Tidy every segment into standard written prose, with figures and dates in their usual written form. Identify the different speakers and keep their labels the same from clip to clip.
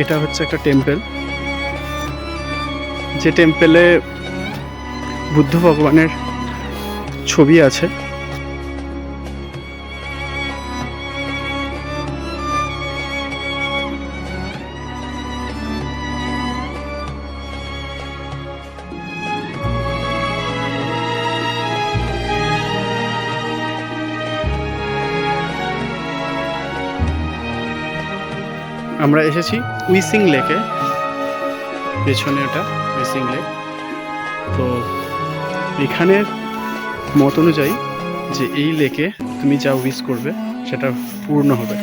Speaker 1: এটা হচ্ছে একটা টেম্পল, যে টেম্পলে বুদ্ধ ভগবানের ছবি আছে। আমরা এসেছি উইসিং লেকে, পেছনে ওটা উইসিং লেক। তো এখানের মত অনুযায়ী যে এই লেকে তুমি যা উইশ করবে সেটা পূর্ণ হবে,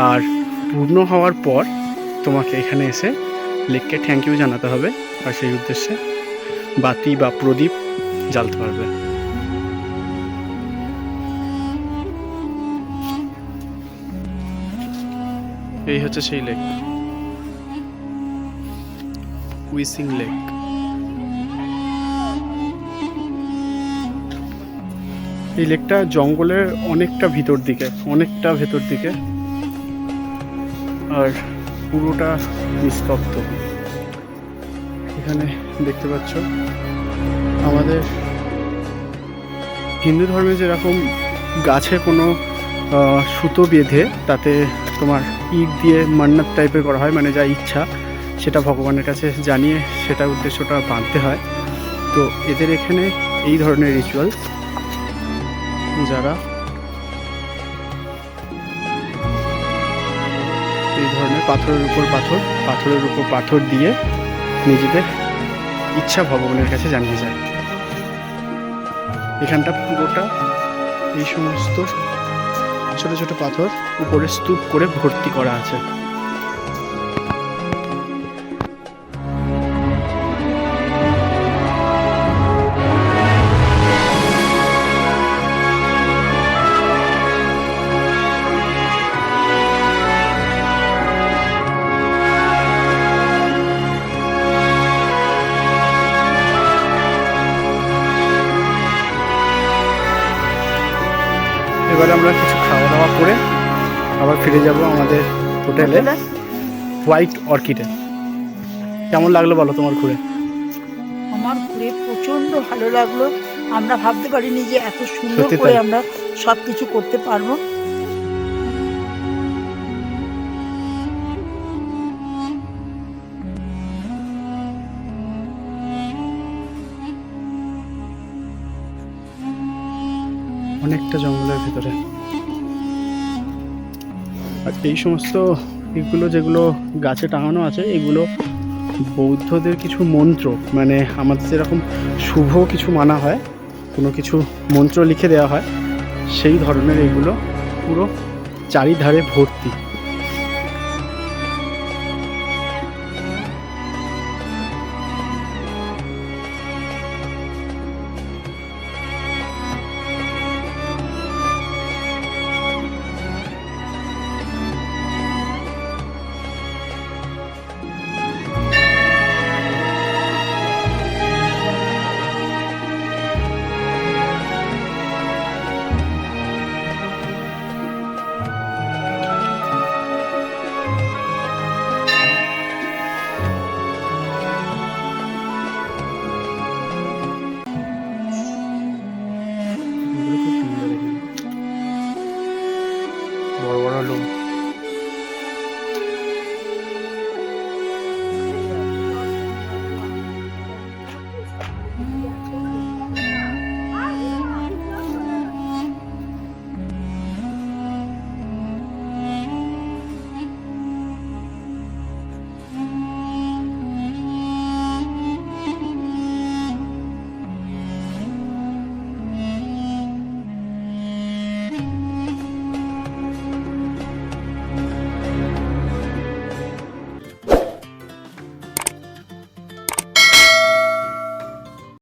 Speaker 1: আর পূর্ণ হওয়ার পর তোমাকে এখানে এসে লেককে থ্যাংক ইউ জানাতে হবে, আর সেই উদ্দেশ্যে বাতি বা প্রদীপ জ্বালতে পারবে। এই হচ্ছে সেই লেক, উইসিং লেক। এই লেকটা জঙ্গলের অনেকটা ভেতর দিকে, আর পুরোটা নিস্তব্ধ। এখানে দেখতে পাচ্ছ আমাদের হিন্দু ধর্মে যেরকম গাছে কোনো সুতো বেঁধে তাতে তোমার ইট দিয়ে মান্নাত টাইপের করা হয়, মানে যা ইচ্ছা সেটা ভগবানের কাছে জানিয়ে সেটা উদ্দেশ্যটা বাঁধতে হয়। তো এদের এখানে এই ধরনের রিচুয়ালস, যারা এই ধরনের পাথরের উপর পাথর দিয়ে নিজেদের ইচ্ছা ভগবানের কাছে জানিয়ে যায়। এখানটা পুরোটা এই সমস্ত ছোট ছোট পাথর উপরে স্তূপ করে ভর্তি করা আছে। এবারে আমরা কিছু খাওয়া দাওয়া করে আবার ফিরে যাব আমাদের হোটেলে, হোয়াইট অর্কিডে। কেমন লাগলো বলো তোমার ঘুরে?
Speaker 2: আমার ঘুরে প্রচন্ড ভালো লাগলো। আমরা ভাবতে পারিনি যে এত সুন্দর করে আমরা সব কিছু করতে পারবো।
Speaker 1: অনেকটা জঙ্গলের ভিতরে, আর এই সমস্ত এগুলো যেগুলো গাছে টাঙানো আছে এগুলো বৌদ্ধদের কিছু মন্ত্র, মানে আমাদের যেরকম শুভ কিছু মানা হয়, কোনো কিছু মন্ত্র লিখে দেওয়া হয়, সেই ধরনের এগুলো পুরো চারিধারে ভর্তি।